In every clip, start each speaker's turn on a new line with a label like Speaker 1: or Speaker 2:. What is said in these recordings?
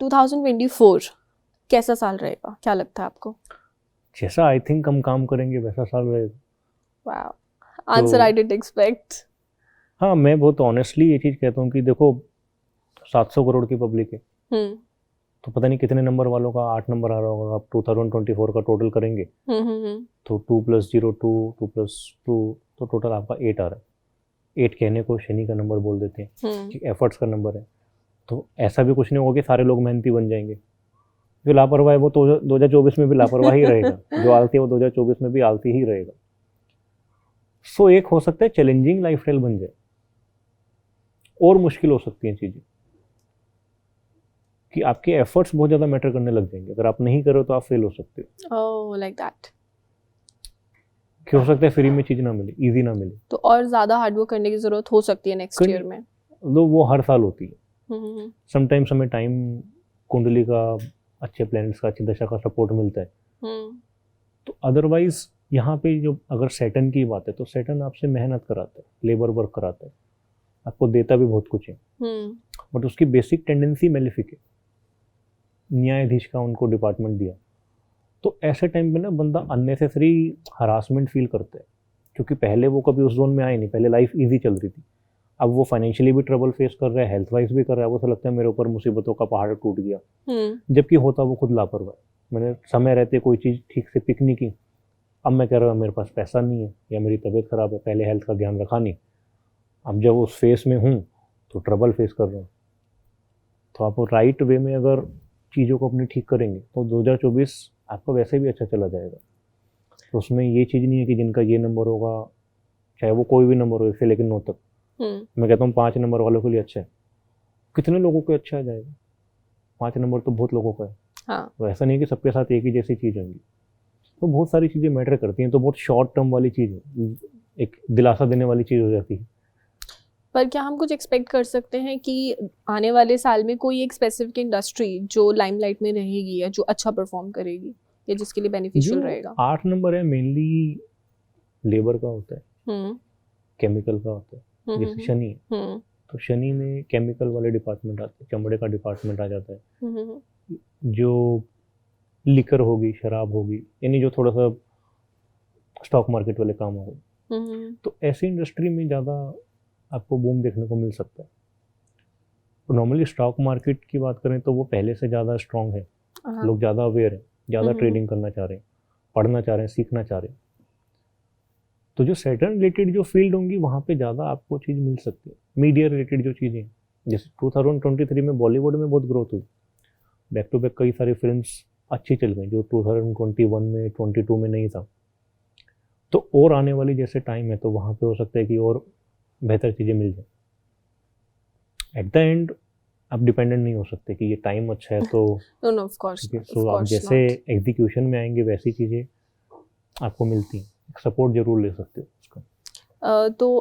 Speaker 1: 2024 कैसा साल रहेगा, क्या लगता है आपको?
Speaker 2: जैसा आई थिंक हम काम करेंगे वैसा साल रहेगा।
Speaker 1: Wow, answer I didn't expect.
Speaker 2: हाँ, मैं बहुत ऑनेस्टली ये चीज़ कहता हूँ कि देखो 700 करोड़ की पब्लिक है, तो पता नहीं कितने नंबर वालों का 8 नंबर आ रहा होगा। आप 2024 का टोटल करेंगे तो 2 + 0 2, 2 + 2, तो टोटल आपका 8 आ रहा है। 8 कहने को शनि का नंबर बोल देते हैं कि एफर्ट्स का नंबर है। तो ऐसा भी कुछ नहीं होगा कि सारे लोग मेहनती बन जाएंगे। जो लापरवाह है वो तो 2024 में भी लापरवाह ही रहेगा, जो आलती है वो 2024 में भी आलती ही रहेगा। सो एक हो सकता है चैलेंजिंग लाइफस्टाइल बन जाए, और मुश्किल हो सकती हैं चीज़ें कि आपके एफर्ट्स बहुत ज़्यादा मैटर करने लग जाएंगे। अगर आप नहीं करो तो आप फेल हो सकते हो।
Speaker 1: ओह, लाइक दैट।
Speaker 2: कि हो सकता है फ्री में चीज़ ना मिले, इजी ना मिले,
Speaker 1: तो और ज़्यादा हार्डवर्क करने की ज़रूरत हो सकती है नेक्स्ट ईयर में।
Speaker 2: तो वो हर साल होती है। समटाइम्स हमें टाइम, कुंडली का, अच्छे प्लैनेट्स का, अच्छी दशा का सपोर्ट मिलता है। तो अदरवाइज यहाँ पे जो अगर सैटर्न की बात है तो सैटर्न आपसे मेहनत कराता है, लेबर वर्क कराता है, आपको देता भी बहुत कुछ है, बट उसकी बेसिक टेंडेंसी मेलिफिक है। न्यायाधीश का उनको डिपार्टमेंट दिया, तो ऐसे टाइम पे ना बंदा अननेसेसरी हरासमेंट फील करता है, क्योंकि पहले वो कभी उस जोन में आए नहीं, पहले लाइफ इजी चल रही थी। अब वो फाइनेंशियली भी ट्रबल फेस कर रहा है, हेल्थ वाइज भी कर रहा है, वो ऐसा लगता है मेरे ऊपर मुसीबतों का पहाड़ टूट गया, जबकि होता वो खुद लापरवाह। मैंने समय रहते कोई चीज़ ठीक से पिक नहीं की, अब मैं कह रहा हूँ मेरे पास पैसा नहीं है या मेरी तबीयत खराब है, पहले हेल्थ का ध्यान रखा नहीं, अब जब उस फेस में हूँ तो ट्रबल फेस कर रहा हूँ। तो आप राइट वे में अगर चीज़ों को अपनी ठीक करेंगे तो 2024 आपका वैसे भी अच्छा चला जाएगा। तो उसमें ये चीज़ नहीं है कि जिनका ये नंबर होगा, चाहे वो कोई भी नंबर हो, इससे लेकिन 9 तक, मैं कहता हूँ 5 नंबर वालों के लिए अच्छा है। कितने लोगों को अच्छा आ जाएगा, 5 नंबर तो बहुत लोगों का है।
Speaker 1: हाँ।
Speaker 2: तो ऐसा नहीं कि सबके साथ एक ही जैसी चीज़ होंगी, तो बहुत सारी चीज़ें मैटर करती हैं। तो बहुत शॉर्ट टर्म वाली चीज़ है, एक दिलासा देने वाली चीज़ हो जाती है।
Speaker 1: पर क्या हम कुछ एक्सपेक्ट कर सकते हैं कि आने वाले साल में कोई एक स्पेसिफिक इंडस्ट्री जो लाइमलाइट में रहेगी या जो अच्छा परफॉर्म करेगी या जिसके लिए बेनिफिशियल रहेगा?
Speaker 2: 8 नंबर है मेनली लेबर का होता है, केमिकल का होता है, जैसे शनि है, तो शनि में केमिकल वाले डिपार्टमेंट आते हैं, चमड़े का डिपार्टमेंट आ जाता है, जो लिकर होगी, शराब होगी, यानी जो थोड़ा सा स्टॉक मार्केट वाले काम हो गए, तो ऐसी इंडस्ट्री में ज़्यादा आपको बूम देखने को मिल सकता है। तो नॉर्मली स्टॉक मार्केट की बात करें तो वो पहले से ज़्यादा स्ट्रॉन्ग है, लोग ज़्यादा अवेयर हैं, ज़्यादा ट्रेडिंग करना चाह रहे हैं, पढ़ना चाह रहे हैं, सीखना चाह रहे हैं। तो जो सैटर्न रिलेटेड जो फील्ड होंगी वहाँ पे ज़्यादा आपको चीज़ मिल सकती है। मीडिया रिलेटेड जो चीज़ें हैं, जैसे 2023 में बॉलीवुड में बहुत ग्रोथ हुई, बैक टू बैक कई सारी फिल्म्स अच्छी चल गई, जो 2021 में 22 में नहीं था। तो और आने वाली जैसे टाइम है तो वहाँ पे हो सकता है कि और बेहतर चीज़ें मिल जाए। एट द एंड आप डिपेंडेंट नहीं हो सकते कि ये टाइम अच्छा है तो
Speaker 1: नो ऑफ कोर्स।
Speaker 2: सो आप जैसे एग्जीक्यूशन में आएंगे वैसी चीज़ें आपको मिलती हैं, सपोर्ट जरूर ले सकते हो उसका।
Speaker 1: तो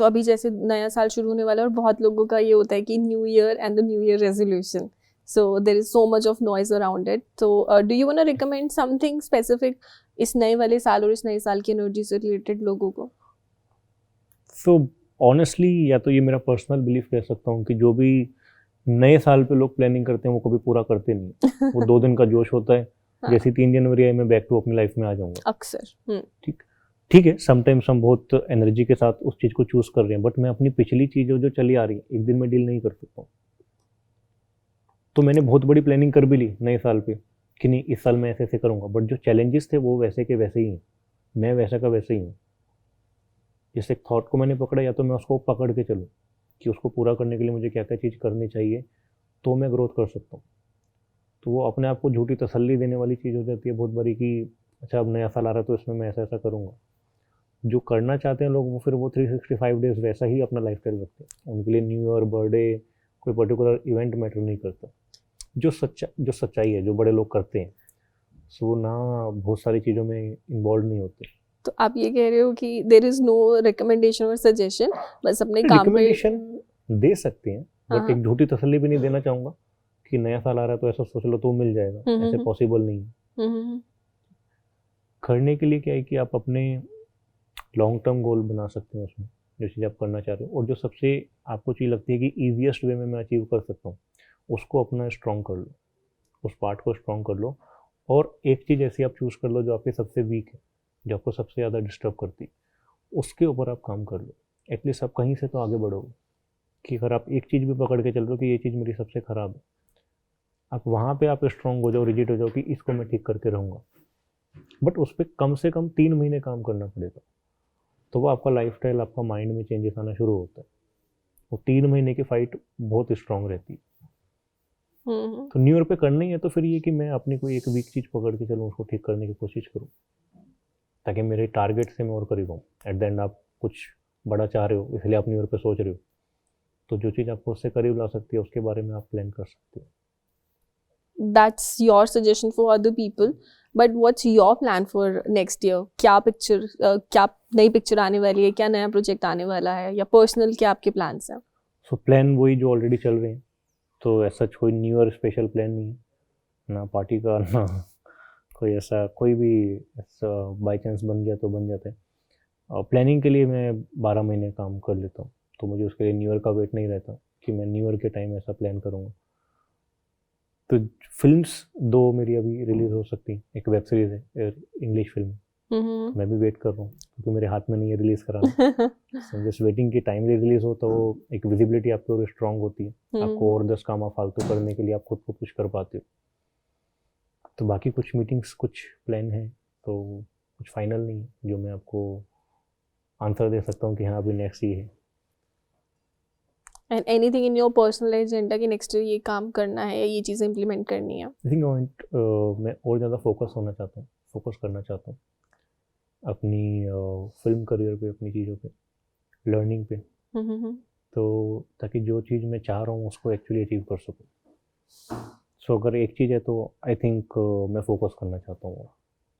Speaker 1: अभी जैसे नया साल शुरू होने वाला है और बहुत लोगों का ये होता है कि new year and the new year resolution, so there is so much of noise around it. तो do you want to recommend something specific इस नए वाले साल और इस नए साल की एनर्जी से रिलेटेड लोगों को?
Speaker 2: सो ऑनेस्टली, या तो ये मेरा पर्सनल बिलीफ कह सकता हूँ कि जो भी नए साल पे लोग प्लानिंग करते हैं वो कभी पूरा करते नहीं। वो 2 दिन का जोश होता है, जैसे 3 जनवरी आई मैं बैक टू अपनी लाइफ में आ जाऊंगा
Speaker 1: अक्सर।
Speaker 2: ठीक है, समटाइम्स हम बहुत एनर्जी के साथ उस चीज़ को चूज कर रहे हैं, बट मैं अपनी पिछली चीज़ों जो चली आ रही है एक दिन में डील नहीं कर सकता हूँ। तो मैंने बहुत बड़ी प्लानिंग कर भी ली नए साल पे कि नहीं इस साल मैं ऐसे ऐसे करूँगा, बट जो चैलेंजेस थे वो वैसे के वैसे ही हैं, मैं वैसा का वैसे ही हूँ। जिस एक थॉट को मैंने पकड़ा, या तो मैं उसको पकड़ के चलूँ कि उसको पूरा करने के लिए मुझे क्या क्या चीज़ करनी चाहिए तो मैं ग्रोथ कर सकता हूँ। तो वो अपने आप को झूठी तसल्ली देने वाली चीज़ हो जाती है बहुत बड़ी कि अच्छा अब नया साल आ रहा है तो इसमें मैं ऐसा ऐसा करूँगा। जो करना चाहते हैं लोग वो फिर वो 365 डेज वैसा ही अपना लाइफ स्टाइल रखते हैं। उनके लिए न्यू ईयर, बर्थडे, कोई पर्टिकुलर इवेंट मैटर नहीं करता। जो सच्चाई है, जो बड़े लोग करते हैं, सो ना बहुत सारी चीज़ों में इन्वॉल्व नहीं होते।
Speaker 1: तो आप ये कह रहे हो कि देयर इज नो रिकमेंडेशन और सजेशन, बस अपने काम पे
Speaker 2: रिकमेंडेशन दे सकते हैं, बट एक झूठी तसल्ली भी नहीं देना चाहूँगा कि नया साल आ रहा है तो ऐसा सोच लो तो मिल जाएगा, ऐसे पॉसिबल नहीं है। करने के लिए क्या है कि आप अपने लॉन्ग टर्म गोल बना सकते हैं उसमें, जो चीज़ आप करना चाह रहे हो, और जो सबसे आपको चीज़ लगती है कि ईजिएस्ट वे में मैं अचीव कर सकता हूँ उसको अपना स्ट्रॉन्ग कर लो, उस पार्ट को स्ट्रॉन्ग कर लो, और एक चीज़ ऐसी आप चूज़ कर लो जो आपकी सबसे वीक है, जो आपको सबसे ज़्यादा डिस्टर्ब करती है, उसके ऊपर आप काम कर लो। एटलीस्ट आप कहीं से तो आगे बढ़ोगे, कि अगर आप एक चीज़ भी पकड़ के चल रहे हो कि ये चीज़ मेरी सबसे ख़राब है, आप वहाँ पे आप स्ट्रॉन्ग हो जाओ, रिजिड हो जाओ कि इसको मैं ठीक करके रहूँगा। बट उस पर कम से कम 3 महीने काम करना पड़ेगा, तो वो आपका लाइफस्टाइल, आपका माइंड में चेंजेस आना शुरू होता है। वो 3 महीने की फाइट बहुत स्ट्रॉन्ग रहती है। तो न्यू ईयर पे करना ही है तो फिर ये कि मैं अपनी कोई एक वीक चीज़ पकड़ के चलूँ, उसको ठीक करने की कोशिश करूँ, ताकि मेरे टारगेट से मैं और करीब हूँ। एट द एंड आप कुछ बड़ा चाह रहे हो, इसलिए आप न्यू ईयर पे सोच रहे हो, तो जो चीज़ आपको उससे करीब ला सकती है उसके बारे में आप प्लान कर सकते हो।
Speaker 1: That's your suggestion for other people, but what's your plan for next year? क्या पिक्चर, क्या नई पिक्चर आने वाली है, क्या नया प्रोजेक्ट आने वाला है, या पर्सनल क्या आपके प्लान्स हैं?
Speaker 2: सो प्लान वही जो ऑलरेडी चल रहे हैं, तो ऐसा कोई न्यू ईयर स्पेशल प्लान नहीं है, ना पार्टी का, ना कोई ऐसा, कोई भी ऐसा बाई चांस बन गया तो बन जाता है। और प्लानिंग के लिए मैं 12 महीने काम कर लेता हूँ, तो मुझे उसके लिए न्यू ईयर का वेट नहीं रहता कि मैं न्यू ईयर के टाइम ऐसा प्लान करूँगा। तो फिल्म्स 2 मेरी अभी रिलीज़ हो सकती हैं, एक वेब सीरीज़ है इंग्लिश फिल्म, मैं भी वेट कर रहा हूँ क्योंकि मेरे हाथ में नहीं है रिलीज़ कराना। सो जस्ट वेटिंग कि टाइमली रिलीज़ हो तो एक विजिबिलिटी आपकी और स्ट्रॉन्ग होती है, आपको और 10 काम आप फालतू करने के लिए आप खुद को पुश कर पाते हो। तो बाकी कुछ मीटिंग्स, कुछ प्लान है, तो कुछ फाइनल नहीं है जो मैं आपको आंसर दे सकता हूँ कि हाँ अभी नेक्स्ट ये है।
Speaker 1: And anything in your personal agenda कि नेक्स्ट ईयर ये काम करना है या ये चीज़ें इम्प्लीमेंट करनी है?
Speaker 2: आई थिंक मैं और ज़्यादा फोकस होना चाहता हूँ, फोकस करना चाहता हूँ अपनी फिल्म करियर पे, अपनी चीज़ों पे, लर्निंग पे, तो ताकि जो चीज़ मैं चाह रहा हूँ उसको एक्चुअली अचीव कर सकूँ। सो अगर एक चीज़ है तो आई थिंक मैं फोकस करना चाहता हूँ।